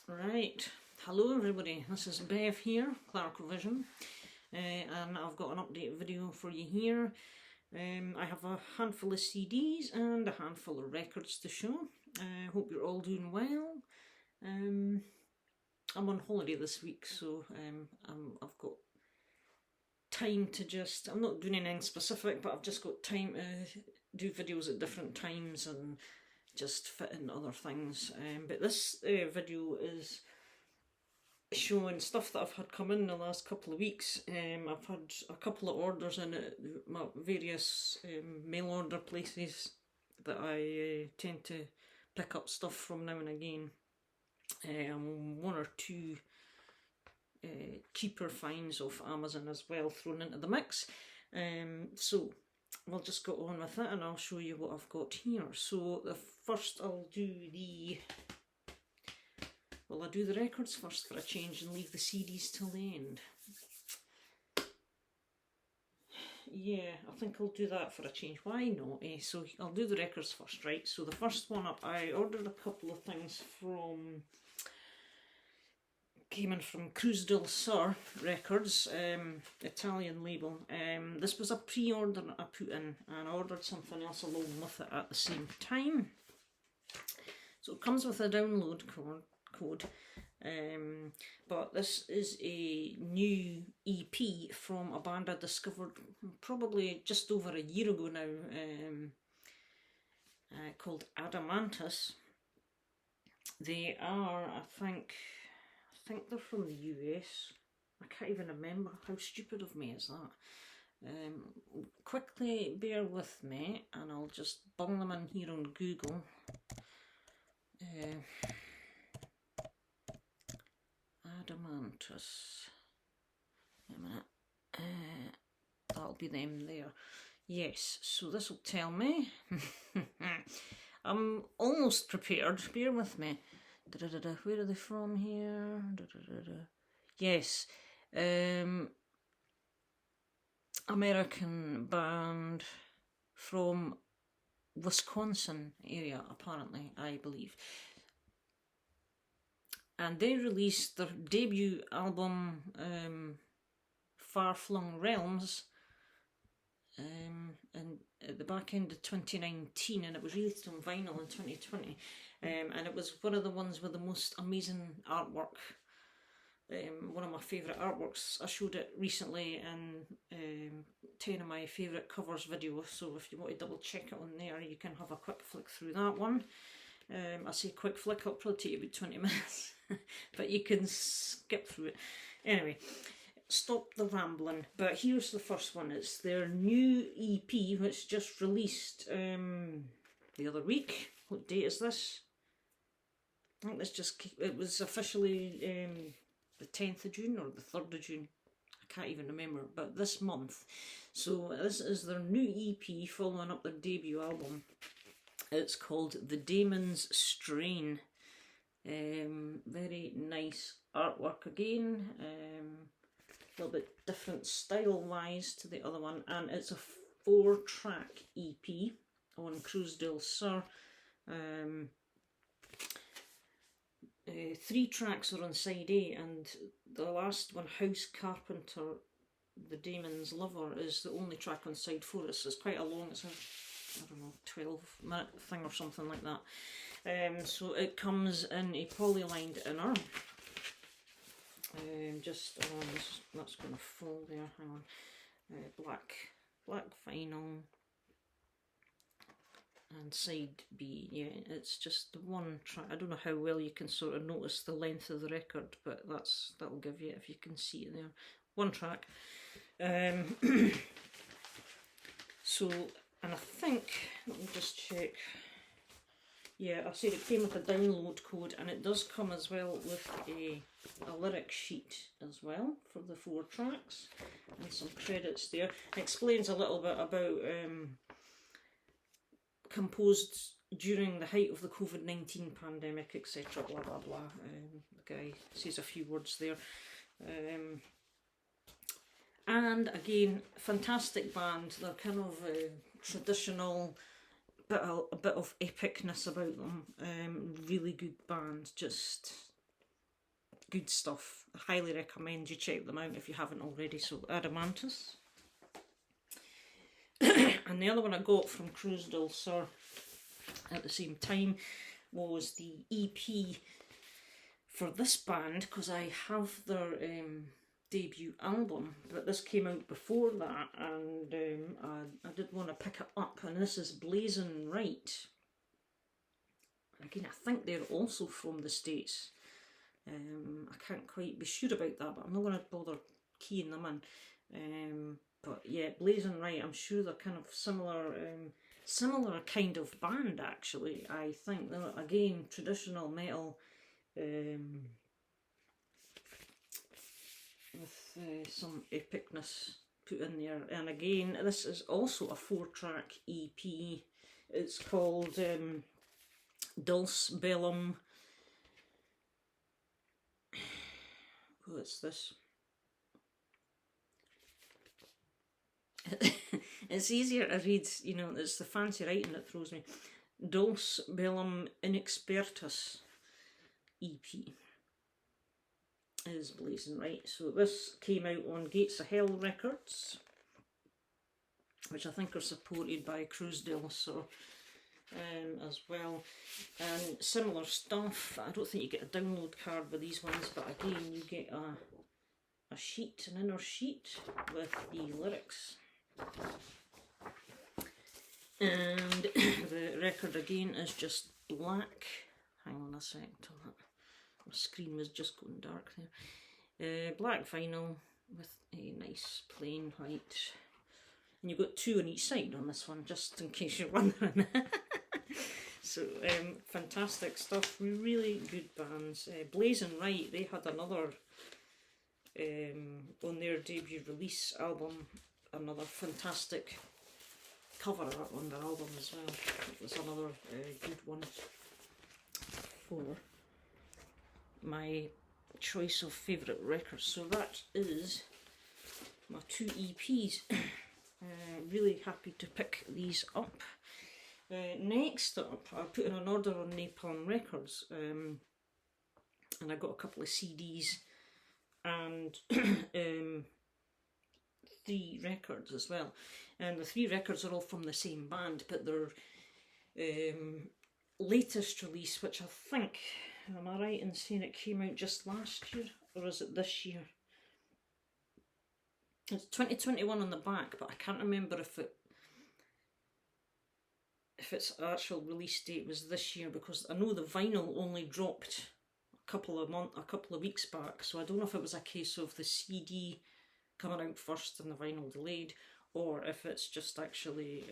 Right, hello everybody, this is Bev here, Clerical Vision, and I've got an update video for you here. I have a handful of CDs and a handful of records to show. I hope you're all doing well. I'm on holiday this week, so I've got time to I'm not doing anything specific, but I've just got time to do videos at different times and just fit in other things. But this video is showing stuff that I've had come in the last couple of weeks. I've had a couple of orders in at my various mail order places that I tend to pick up stuff from now and again. One or two cheaper finds off Amazon as well thrown into the mix. So we'll just go on with it and I'll show you what I've got here. So the first I'll do the records first for a change and leave the CDs till the end. Yeah, I think I'll do that for a change. Why not? So I'll do the records first, right? So the first one up, I ordered a couple of things came in from Cruz del Sur Records, Italian label. This was a pre-order that I put in, and I ordered something else along with it at the same time. So it comes with a download code, but this is a new EP from a band I discovered probably just over a year ago now, called Adamantis. They are, I think they're from the US. I can't even remember. How stupid of me is that? Quickly bear with me and I'll just bung them in here on Google. Adamantis. A minute. That'll be them there. Yes, so this will tell me. I'm almost prepared. Bear with me. Where are they from here? Yes, American band from Wisconsin area, apparently, I believe. And they released their debut album, Far-Flung Realms, at the back end of 2019, and it was released on vinyl in 2020. And it was one of the ones with the most amazing artwork. One of my favourite artworks. I showed it recently in 10 of my favourite covers videos, so if you want to double check it on there, you can have a quick flick through that one. I say quick flick, it'll probably take you about 20 minutes, but you can skip through it. Anyway, stop the rambling, but here's the first one. It's their new EP, which just released the other week. What date is this? I think it was officially the 10th of June or the 3rd of June. I can't even remember, but this month. So this is their new EP following up their debut album. It's called The Damon's Strain. Very nice artwork again. A little bit different style-wise to the other one, and it's a 4-track EP on Cruz del Sur. 3 tracks are on side A, and the last one, House Carpenter, The Damon's Lover, is the only track on side 4. It's quite a long, it's a, I don't know, 12-minute thing or something like that. So it comes in a polylined inner. That's going to fall there, hang on. Black vinyl. And side B, yeah, it's just the one track. I don't know how well you can sort of notice the length of the record, but that'll give you, if you can see it there. One track. So, and I think, let me just check. Yeah, I said it came with a download code, and it does come as well with a lyric sheet as well for the 4 tracks, and some credits there. It explains a little bit about composed during the height of the COVID-19 pandemic, etc. Blah blah blah. The guy says a few words there. And again, fantastic band. They're kind of traditional, a bit of epicness about them. Really good band. Just good stuff. I highly recommend you check them out if you haven't already. So Adamantus. And the other one I got from Cruise Dulcer at the same time was the EP for this band, because I have their debut album, but this came out before that, and I did want to pick it up, and this is Blazing Right. Again, I think they're also from the States. I can't quite be sure about that, but I'm not going to bother keying them in. But yeah, Blazing Right, I'm sure they're kind of similar kind of band, actually. I think they're, again, traditional metal, with some epicness put in there. And again, this is also a 4-track EP. It's called Dulce Bellum. What's this? It's easier to read, you know, it's the fancy writing that throws me. Dulce Bellum Inexpertus EP is Blazing Right. So this came out on Gates of Hell Records, which I think are supported by Cruise Dulcer as well. And similar stuff. I don't think you get a download card with these ones, but again, you get a sheet, an inner sheet with the lyrics. And the record again is just black. Hang on a second, my screen was just going dark there. Black vinyl with a nice plain white. And you've got 2 on each side on this one, just in case you're wondering. So, fantastic stuff. Really good bands. Blazing Right, they had another, on their debut release album, another fantastic cover art on their album as well. It was another good one for my choice of favourite records. So that is my 2 EPs. Really happy to pick these up. Next up, I put in an order on Napalm Records, and I got a couple of CDs and 3 records as well. And the 3 records are all from the same band, but their latest release, which I think, am I right in saying it came out just last year, or is it this year? It's 2021 on the back, but I can't remember if its actual release date was this year, because I know the vinyl only dropped a couple of weeks back, so I don't know if it was a case of the CD coming out first and the vinyl delayed, or if it's just actually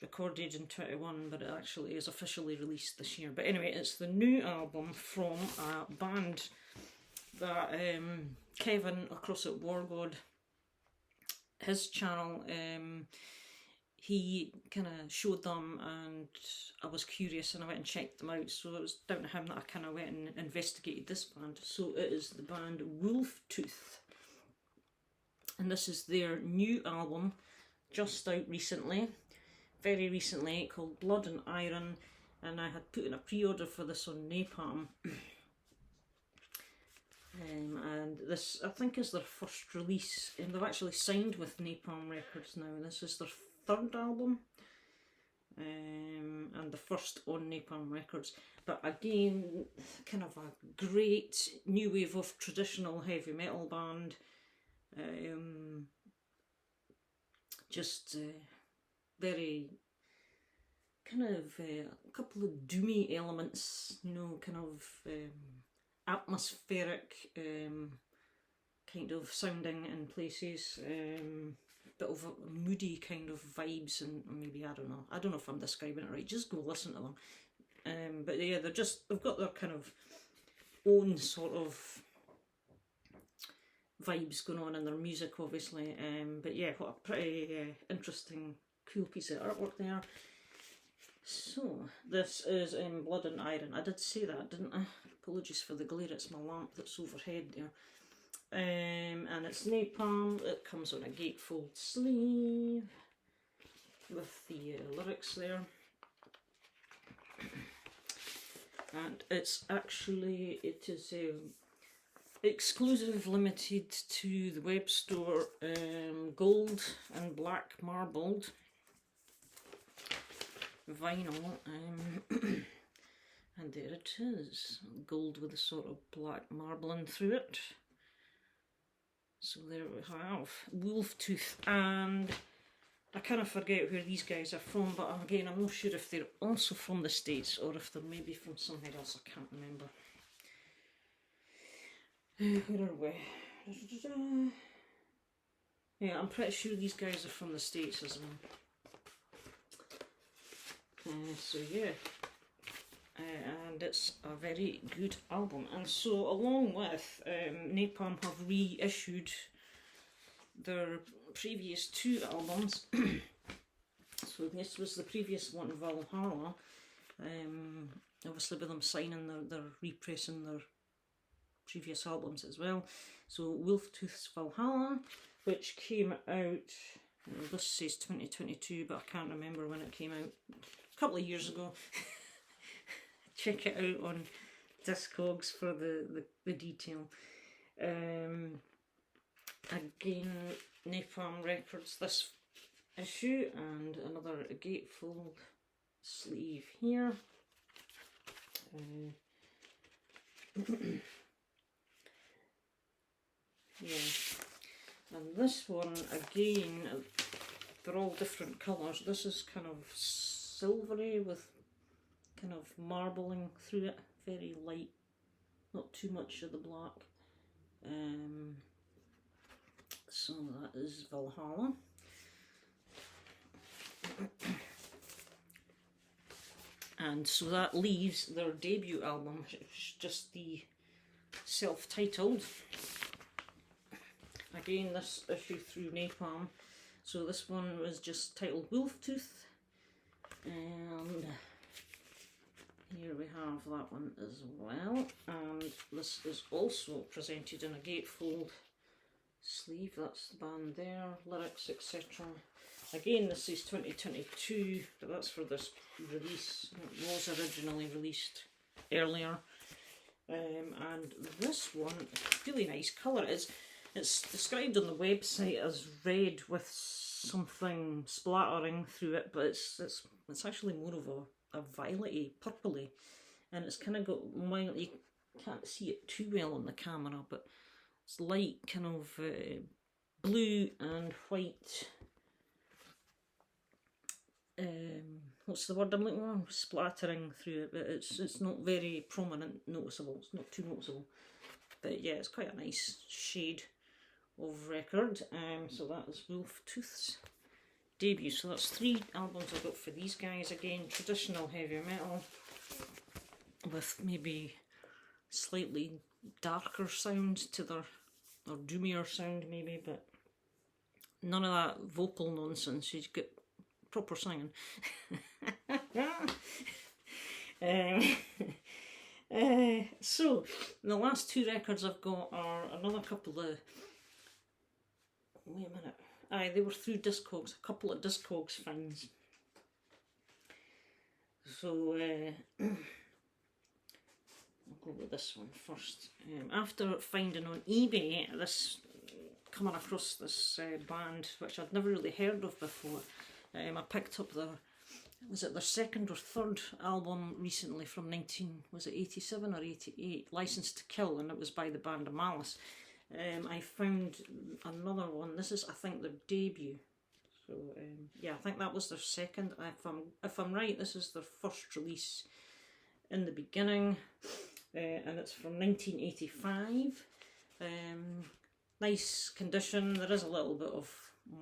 recorded in 21, but it actually is officially released this year. But anyway, it's the new album from a band that Kevin across at War God, his channel, he kind of showed them, and I was curious and I went and checked them out. So it was down to him that I kind of went and investigated this band. So it is the band Wolf Tooth, and this is their new album, just out recently, very recently, called Blood and Iron, and I had put in a pre-order for this on Napalm. And this, I think, is their first release, and they've actually signed with Napalm Records now. This is their 3rd album, and the first on Napalm Records. But again, kind of a great new wave of traditional heavy metal band. Just very kind of a couple of doomy elements, you know, kind of atmospheric kind of sounding in places, bit of a moody kind of vibes, and maybe, I don't know if I'm describing it right, just go listen to them. But yeah, they've got their kind of own sort of vibes going on in their music, obviously. But yeah, what a pretty interesting, cool piece of artwork there. So this is Blood and Iron. I did say that, didn't I? Apologies for the glare, it's my lamp that's overhead there. And it's Napalm. It comes on a gatefold sleeve with the lyrics there. and it's actually, it is exclusive, limited to the web store, gold and black marbled vinyl, and there it is, gold with a sort of black marbling through it. So there we have Wolf Tooth, and I kind of forget where these guys are from, but again, I'm not sure if they're also from the States or if they're maybe from somewhere else, I can't remember. Where are we? Yeah, I'm pretty sure these guys are from the States as well. So yeah, and it's a very good album. And so along with Napalm have reissued their previous 2 albums. So this was the previous one, Valhalla. Obviously with them signing, they're repressing their previous albums as well. So Wolftooth's Valhalla, which came out, this says 2022, but I can't remember when it came out, a couple of years ago. Check it out on Discogs for the detail. Again, Napalm Records this issue, and another gatefold sleeve here. Yeah, and this one again, they're all different colours. This is kind of silvery with kind of marbling through it, very light, not too much of the black. So that is Valhalla. And so that leaves their debut album, which is just the self-titled. Again, this issue through Napalm. So this one was just titled Wolftooth. And here we have that one as well. And this is also presented in a gatefold sleeve. That's the band there, lyrics, etc. Again, this is 2022, but that's for this release. It was originally released earlier. And this one, really nice colour. It's described on the website as red with something splattering through it, but it's actually more of a violet-y, purpley, and it's kind of got mild. You can't see it too well on the camera, but it's light kind of blue and white. What's the word I'm looking for? Splattering through it, but it's not very prominent, noticeable. It's not too noticeable, but yeah, it's quite a nice shade of record. So that is Wolftooth's debut. So that's 3 albums I got for these guys. Again, traditional heavy metal with maybe slightly darker sound to their, or doomier sound maybe, but none of that vocal nonsense. You get proper singing. So the last 2 records I've got are another couple of, wait a minute, aye, they were through Discogs, a couple of Discogs finds. So I'll go with this one first. After finding on eBay coming across this band, which I'd never really heard of before, I picked up their 2nd or 3rd album recently from 87 or 88, License to Kill, and it was by the band of Malice. I found another one. This is, I think, their debut. So yeah, I think that was their 2nd. If I'm right, this is their 1st release in the beginning, and it's from 1985. Nice condition. There is a little bit of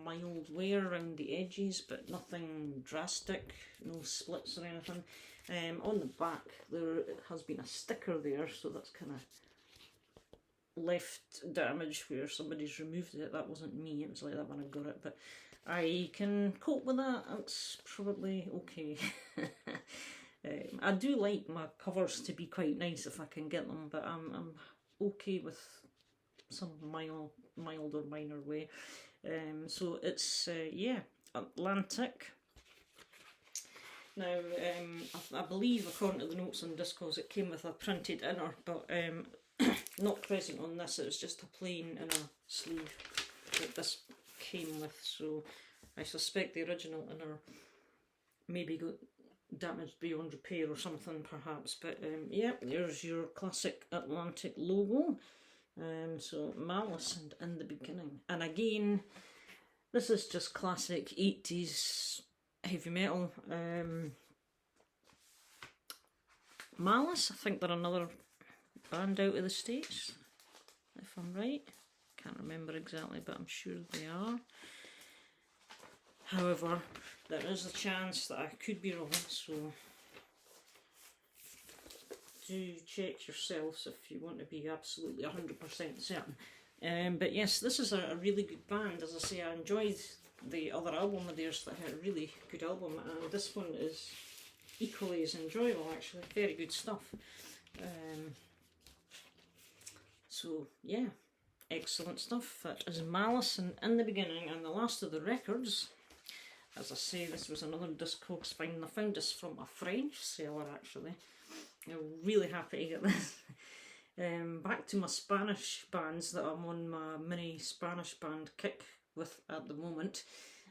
mild wear around the edges, but nothing drastic, no splits or anything. On the back there has been a sticker there, so that's kind of left damage where somebody's removed it. That wasn't me, it was like that when I got it, but I can cope with that. It's probably okay. I do like my covers to be quite nice if I can get them, but I'm okay with some mild or minor wear. So it's yeah, Atlantic. Now, I believe, according to the notes on Discos, it came with a printed inner, but not present on this. It was just a plain inner sleeve that this came with, so I suspect the original inner maybe got damaged beyond repair or something perhaps, but yeah, there's your classic Atlantic logo. So Malice and In the Beginning, and again this is just classic 80s heavy metal. Malice, I think they're another band out of the States, if I'm right. Can't remember exactly, but I'm sure they are. However, there is a chance that I could be wrong, so do check yourselves if you want to be absolutely 100% certain. But yes, this is a really good band. As I say, I enjoyed the other album of theirs that had a really good album, and this one is equally as enjoyable actually. Very good stuff. So yeah, excellent stuff. That is Malice and In the Beginning, and the last of the records. As I say, this was another Discogs find. I found this from a French seller actually. I'm really happy to get this. Back to my Spanish bands that I'm on my mini Spanish band kick with at the moment.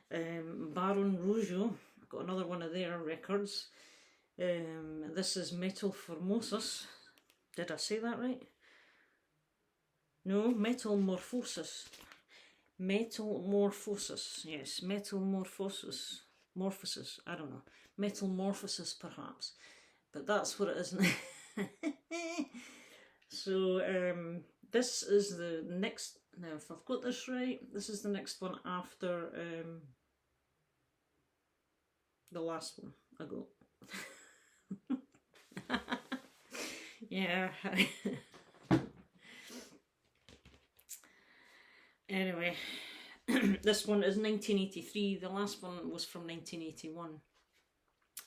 Baron Rougeau, I've got another one of their records. This is Metal Formosus. Did I say that right? No, Metamorphosis. Metamorphosis, yes, Metamorphosis. Morphosis, I don't know. Metamorphosis perhaps. But that's what it is now. So this is the next, now if I've got this right, this is the next one after the last one I got. Yeah. Anyway, this one is 1983, the last one was from 1981.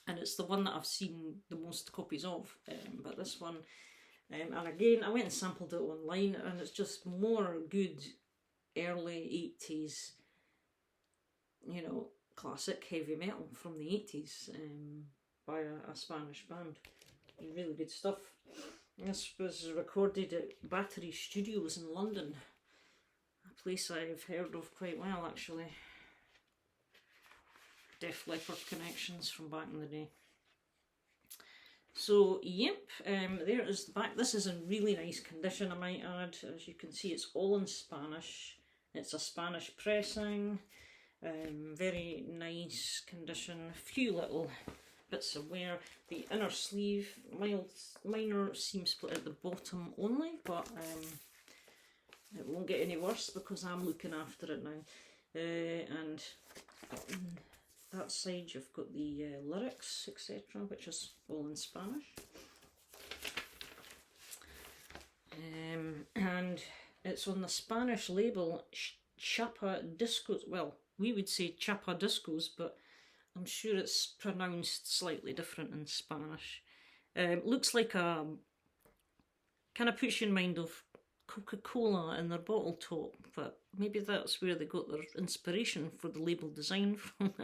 And it's the one that I've seen the most copies of, but this one, and again I went and sampled it online, and it's just more good early 80s, you know, classic heavy metal from the 80s by a Spanish band. Really good stuff. This was recorded at Battery Studios in London, a place I've heard of quite well actually. Def Leppard connections from back in the day. So yep, there is the back. This is in really nice condition, I might add. As you can see, it's all in Spanish. It's a Spanish pressing. Very nice condition. A few little bits of wear. The inner sleeve, minor seam split at the bottom only, but it won't get any worse because I'm looking after it now. And that side you've got the lyrics, etc., which is all in Spanish. And it's on the Spanish label Chapa Discos. Well, we would say Chapa Discos, but I'm sure it's pronounced slightly different in Spanish. Looks like a, kind of puts you in mind of Coca-Cola in their bottle top, but maybe that's where they got their inspiration for the label design from.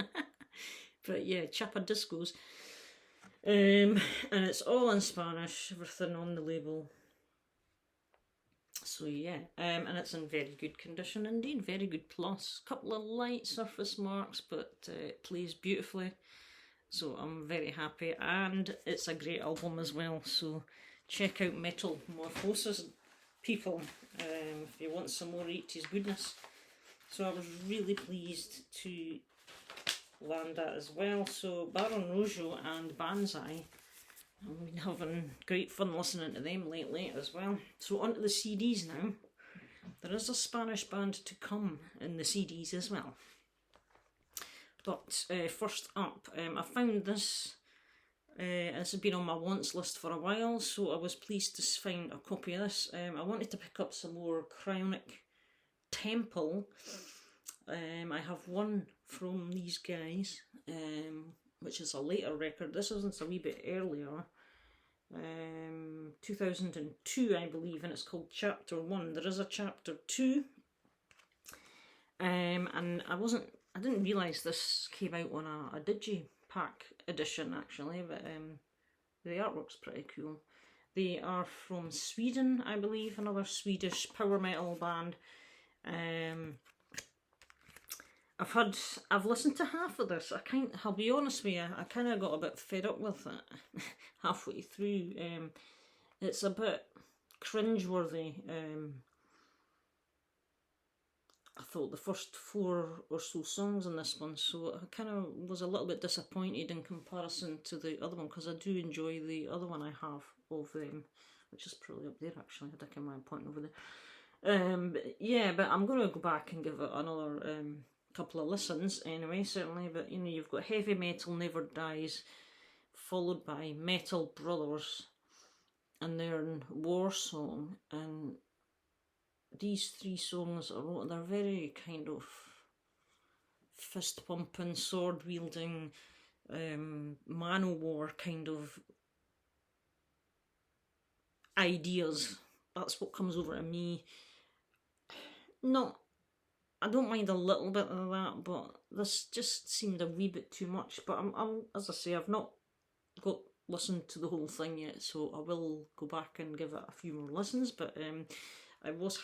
But yeah, Chapa Discos. And it's all in Spanish, everything on the label. So yeah, and it's in very good condition indeed, very good plus. Couple of light surface marks, but it plays beautifully. So I'm very happy, and it's a great album as well. So check out Metamorphosis, people, if you want some more 80s goodness. So I was really pleased to land that as well. So Baron Rougeau and Banzai, I've been having great fun listening to them lately as well. So onto the CDs now. There is a Spanish band to come in the CDs as well. But first up, I found this. This has been on my wants list for a while, so I was pleased to find a copy of this. I wanted to pick up some more Cryonic Temple. I have one from these guys, which is a later record. This isn't a wee bit earlier. 2002, I believe, and it's called Chapter 1. There is a Chapter 2. And I didn't realise this came out on a digi pack edition actually, but the artwork's pretty cool. They are from Sweden, I believe, another Swedish power metal band. I've listened to half of this. I'll be honest with you, I kind of got a bit fed up with it halfway through. It's a bit cringeworthy. I thought the first 4 or so songs in this one, so I kind of was a little bit disappointed in comparison to the other one, because I do enjoy the other one I have of them, which is probably up there actually. I think I might point over there. But I'm going to go back and give it another couple of listens anyway, certainly. But you know, you've got Heavy Metal Never Dies, followed by Metal Brothers and their War Song, and these 3 songs they're very kind of fist pumping, sword wielding, Manowar kind of ideas. That's what comes over to me. I don't mind a little bit of that, but this just seemed a wee bit too much. But I'm as I say, I've not listened to the whole thing yet, so I will go back and give it a few more listens. But I was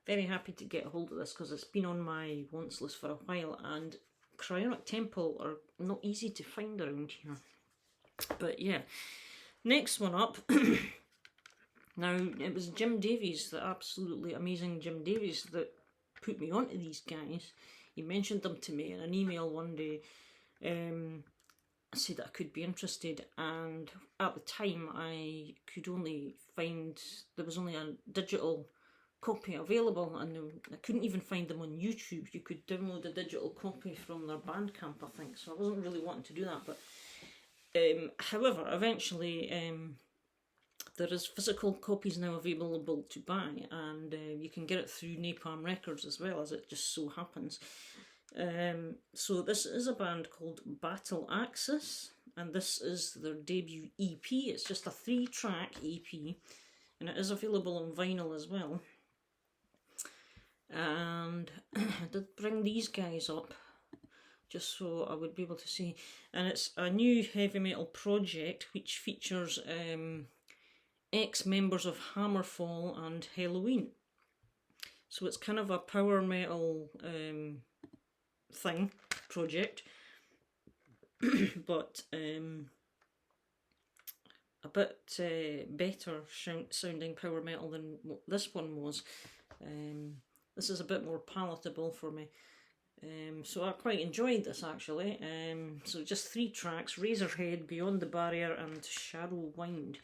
very happy to get a hold of this, because it's been on my wants list for a while, and Cryonic Temple are not easy to find around here. But yeah, next one up. Now, it was Jim Davies, the absolutely amazing Jim Davies, that put me onto these guys. He mentioned them to me in an email one day. I said that I could be interested, and at the time I could only find, there was only a digital copy available, and I couldn't even find them on YouTube. You could download a digital copy from their Bandcamp, I think, so I wasn't really wanting to do that. But however, eventually there is physical copies now available to buy, and you can get it through Napalm Records as well, as it just so happens. So this is a band called Battle Axis, and this is their debut EP. It's just a 3-track EP, and it is available on vinyl as well. And I did bring these guys up just so I would be able to see, and it's a new heavy metal project which features ex-members of Hammerfall and Helloween. So it's kind of a power metal project, but a bit better sounding power metal than what this one was. This is a bit more palatable for me. So I quite enjoyed this actually. So just 3 tracks: Razorhead, Beyond the Barrier and Shadow Wind.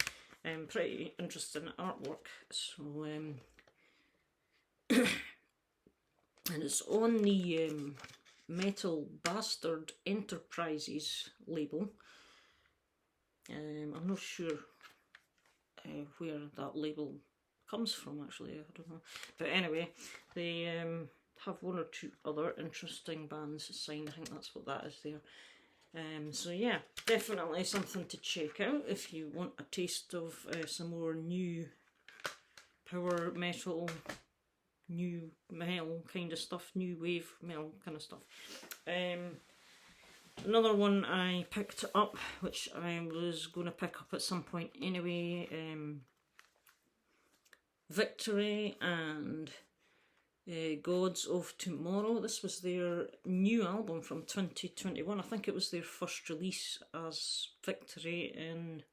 Pretty interesting artwork. So and it's on the Metal Bastard Enterprises label. I'm not sure where that label comes from actually, I don't know. But anyway, they have 1 or 2 other interesting bands signed. I think that's what that is there. So yeah, definitely something to check out if you want a taste of some more new power metal, new metal kind of stuff, new wave metal kind of stuff. Another one I picked up, which I was going to pick up at some point anyway, Victory and Gods of Tomorrow. This was their new album from 2021. I think it was their first release as Victory in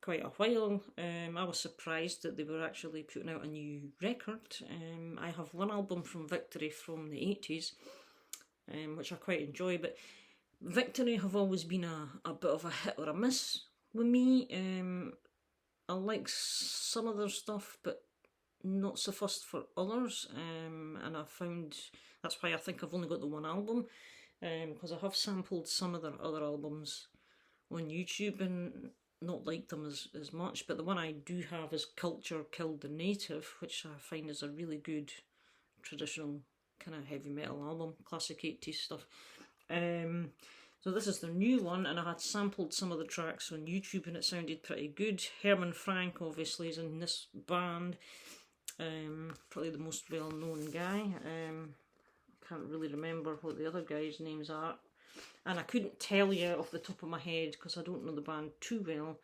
quite a while. I was surprised that they were actually putting out a new record. I have 1 album from Victory from the 80's, which I quite enjoy, but Victory have always been a bit of a hit or a miss with me. I like some of their stuff, but not so fussed for others, and I found that's why I think I've only got the 1 album, because I have sampled some of their other albums on YouTube and not liked them as much. But the one I do have is Culture Killed the Native, which I find is a really good traditional kind of heavy metal album, classic 80s stuff. So this is the new one, and I had sampled some of the tracks on YouTube and it sounded pretty good. Herman Frank obviously is in this band, probably the most well-known guy. I can't really remember what the other guys' names are. And I couldn't tell you off the top of my head, because I don't know the band too well,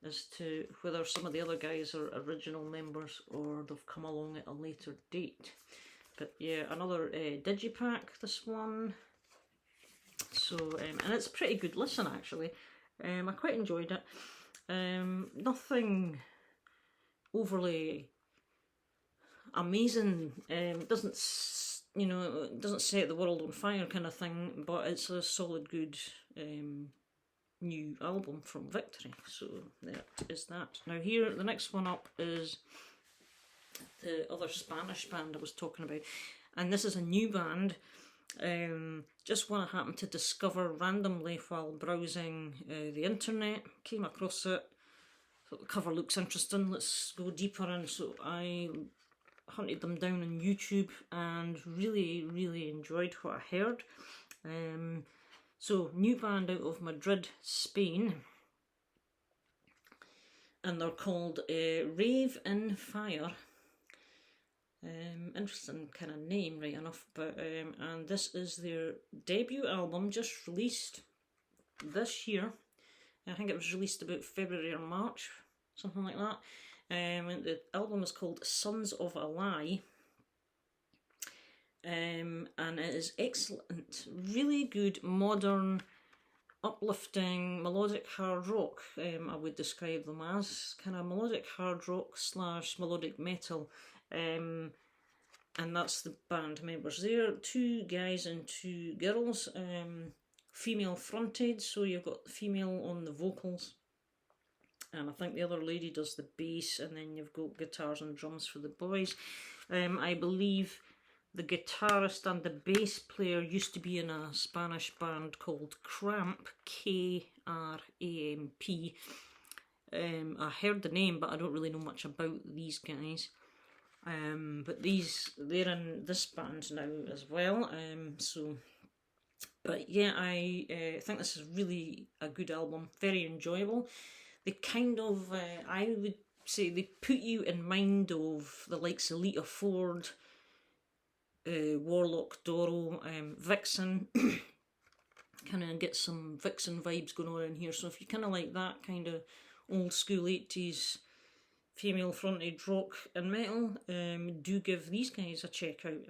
as to whether some of the other guys are original members or they've come along at a later date. But yeah, another digipack, this one. So, and it's a pretty good listen actually. I quite enjoyed it. Nothing overly amazing. Doesn't, you know, it doesn't set the world on fire kind of thing, but it's a solid, good new album from Victory. So that is that. Now here, the next one up is the other Spanish band I was talking about, and this is a new band. Just one I happened to discover randomly while browsing the internet. Came across it, thought the cover looks interesting, let's go deeper in. So I hunted them down on YouTube and really enjoyed what I heard. So new band out of Madrid, Spain, and they're called Rave in Fire. Interesting kind of name, right enough, but and this is their debut album, just released this year. I think it was released about February or March, something like that. And the album is called Sons of a Lie, and it is excellent, really good, modern, uplifting, melodic hard rock. I would describe them as kind of melodic hard rock / melodic metal. And that's the band members there, 2 guys and 2 girls, female fronted, so you've got the female on the vocals, and I think the other lady does the bass, and then you've got guitars and drums for the boys. I believe the guitarist and the bass player used to be in a Spanish band called Cramp, K-R-A-M-P. I heard the name, but I don't really know much about these guys. But they're in this band now as well. But yeah, I think this is really a good album, very enjoyable. They kind of, I would say, they put you in mind of the likes of Lita Ford, Warlock, Doro, Vixen. Kind of get some Vixen vibes going on in here. So if you kind of like that kind of old school 80s female fronted rock and metal, do give these guys a check out,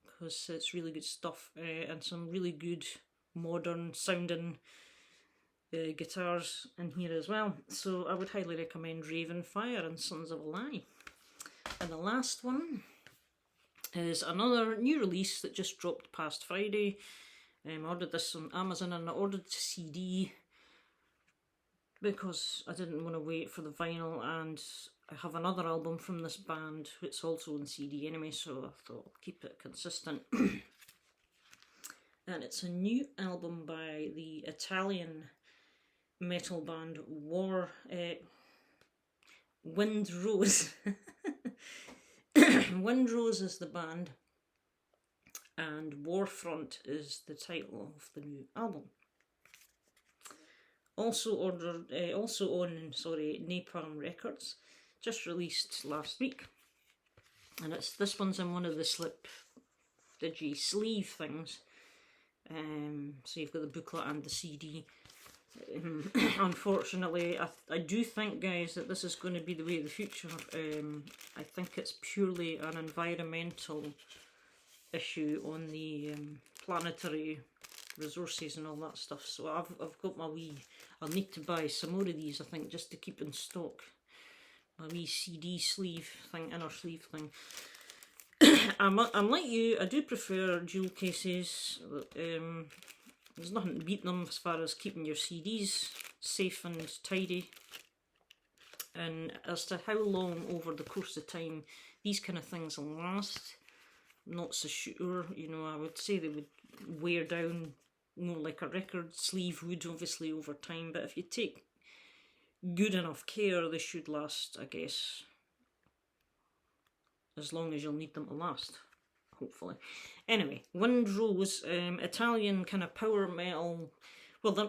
because it's really good stuff, and some really good modern sounding guitars in here as well. So I would highly recommend Rave in Fire and Sons of a Lie. And the last one is another new release that just dropped past Friday. I ordered this on Amazon, and I ordered the CD because I didn't want to wait for the vinyl, and I have another album from this band it's also on CD anyway, so I thought I'll keep it consistent. And it's a new album by the Italian metal band Wind Rose. Wind Rose is the band, and Warfront is the title of the new album. Also on Napalm Records, just released last week, and this one's in one of the slip digi sleeve things. So you've got the booklet and the CD. Unfortunately, I do think, guys, that this is going to be the way of the future. I think it's purely an environmental issue on the planetary resources and all that stuff. So I've got my wee, I'll need to buy some more of these, I think, just to keep in stock. My wee CD sleeve thing, inner sleeve thing. I'm like you, I do prefer jewel cases. There's nothing to beat them as far as keeping your CDs safe and tidy. And as to how long over the course of time these kind of things will last, not so sure. You know, I would say they would wear down more like a record sleeve would, obviously, over time. But if you take good enough care, they should last, I guess, as long as you'll need them to last, hopefully. Anyway, Wind Rose, Italian kind of power metal. Well, they're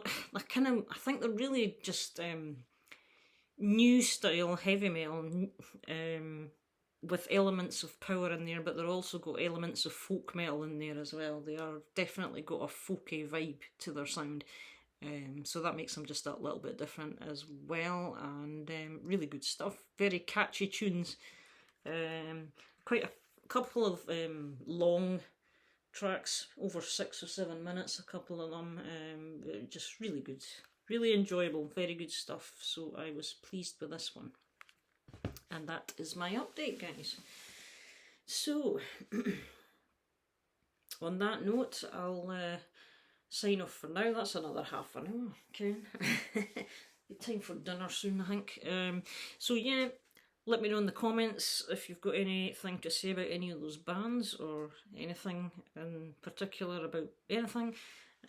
kind of, I think they're really just new style heavy metal. with elements of power in there, but they're also got elements of folk metal in there as well. They are definitely got a folky vibe to their sound. So that makes them just a little bit different as well, and really good stuff. Very catchy tunes. Quite a couple of long tracks, over 6 or 7 minutes, a couple of them. Just really good, really enjoyable, very good stuff. So I was pleased with this one. And that is my update, guys. So, on that note, I'll sign off for now. That's another half an hour, okay. Time for dinner soon, I think. So yeah, let me know in the comments if you've got anything to say about any of those bands, or anything in particular about anything.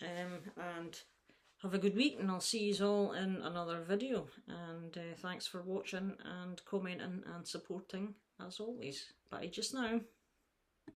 And have a good week, and I'll see you all in another video. And thanks for watching and commenting and supporting as always. Bye just now.